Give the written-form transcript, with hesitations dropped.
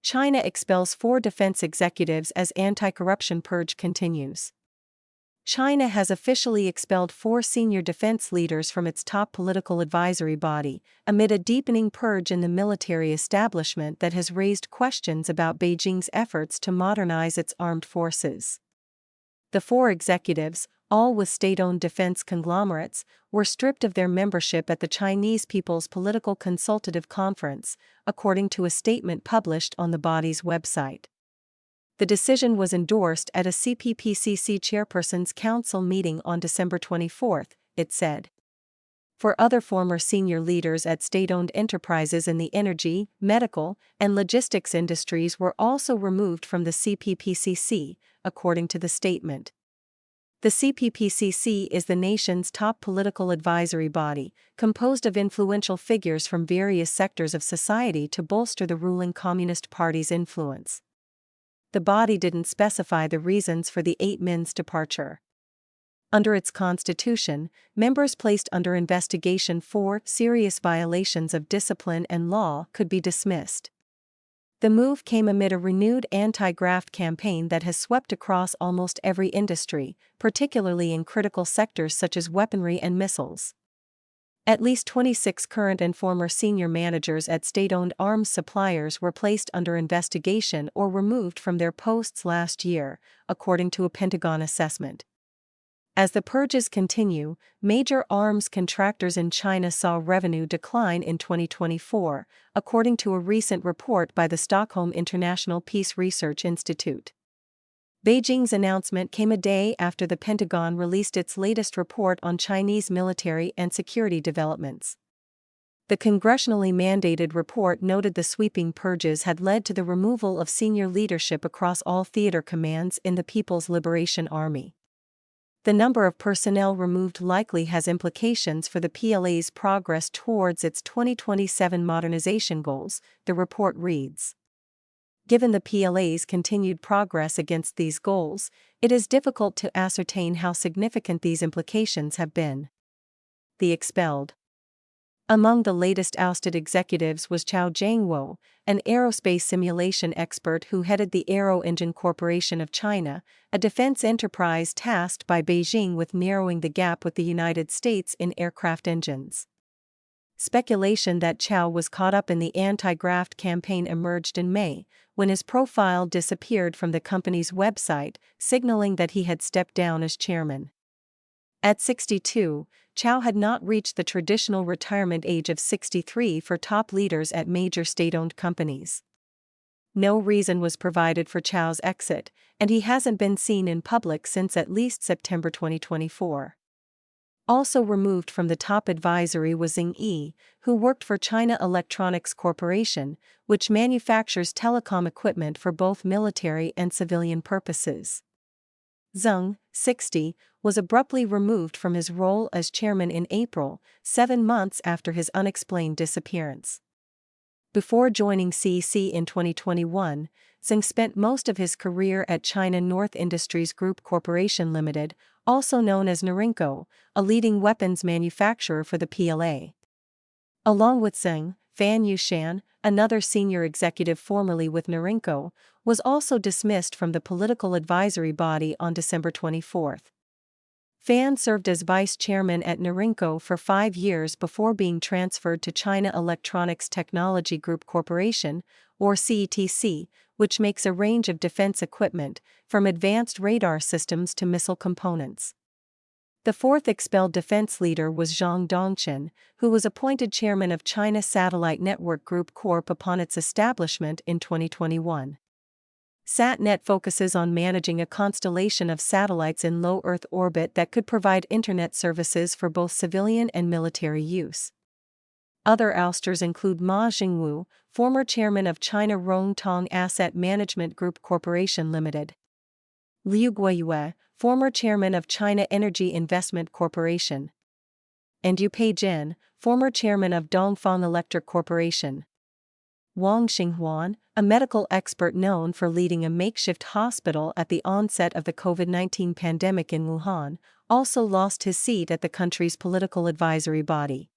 China expels 4 defense executives as anti-corruption purge continues. China has officially expelled 4 senior defense leaders from its top political advisory body, amid a deepening purge in the military establishment that has raised questions about Beijing's efforts to modernize its armed forces. The 4 executives, all with state-owned defense conglomerates, were stripped of their membership at the Chinese People's Political Consultative Conference, according to a statement published on the body's website. The decision was endorsed at a CPPCC Chairperson's Council meeting on December 24, it said. For other former senior leaders at state-owned enterprises in the energy, medical, and logistics industries were also removed from the CPPCC, according to the statement. The CPPCC is the nation's top political advisory body, composed of influential figures from various sectors of society to bolster the ruling Communist Party's influence. The body didn't specify the reasons for the 8 men's departure. Under its constitution, members placed under investigation for serious violations of discipline and law could be dismissed. The move came amid a renewed anti-graft campaign that has swept across almost every industry, particularly in critical sectors such as weaponry and missiles. At least 26 current and former senior managers at state-owned arms suppliers were placed under investigation or removed from their posts last year, according to a Pentagon assessment. As the purges continue, major arms contractors in China saw revenue decline in 2024, according to a recent report by the Stockholm International Peace Research Institute. Beijing's announcement came a day after the Pentagon released its latest report on Chinese military and security developments. The congressionally mandated report noted the sweeping purges had led to the removal of senior leadership across all theater commands in the People's Liberation Army. The number of personnel removed likely has implications for the PLA's progress towards its 2027 modernization goals, the report reads. Given the PLA's continued progress against these goals, it is difficult to ascertain how significant these implications have been. The expelled. Among the latest ousted executives was Chao Jiangwo, an aerospace simulation expert who headed the Aero Engine Corporation of China, a defense enterprise tasked by Beijing with narrowing the gap with the United States in aircraft engines. Speculation that Chao was caught up in the anti-graft campaign emerged in May, when his profile disappeared from the company's website, signaling that he had stepped down as chairman. At 62, Chao had not reached the traditional retirement age of 63 for top leaders at major state-owned companies. No reason was provided for Chao's exit, and he hasn't been seen in public since at least September 2024. Also removed from the top advisory was Zheng Yi, who worked for China Electronics Corporation, which manufactures telecom equipment for both military and civilian purposes. Zheng, 60, was abruptly removed from his role as chairman in April, 7 months after his unexplained disappearance. Before joining CEC in 2021, Zheng spent most of his career at China North Industries Group Corporation Limited, also known as Norinco, a leading weapons manufacturer for the PLA. Along with Zheng, Fan Yushan, another senior executive formerly with Norinco, was also dismissed from the political advisory body on December 24. Fan served as vice chairman at Norinco for 5 years before being transferred to China Electronics Technology Group Corporation, or CETC, which makes a range of defense equipment, from advanced radar systems to missile components. The 4th expelled defense leader was Zhang Dongchen, who was appointed chairman of China Satellite Network Group Corp upon its establishment in 2021. SatNet focuses on managing a constellation of satellites in low Earth orbit that could provide internet services for both civilian and military use. Other ousters include Ma Xingwu, former chairman of China Rongtong Asset Management Group Corporation Limited. Liu Guoyue, former chairman of China Energy Investment Corporation. And Yu Peijin, former chairman of Dongfang Electric Corporation. Wang Xinghuan, a medical expert known for leading a makeshift hospital at the onset of the COVID-19 pandemic in Wuhan, also lost his seat at the country's political advisory body.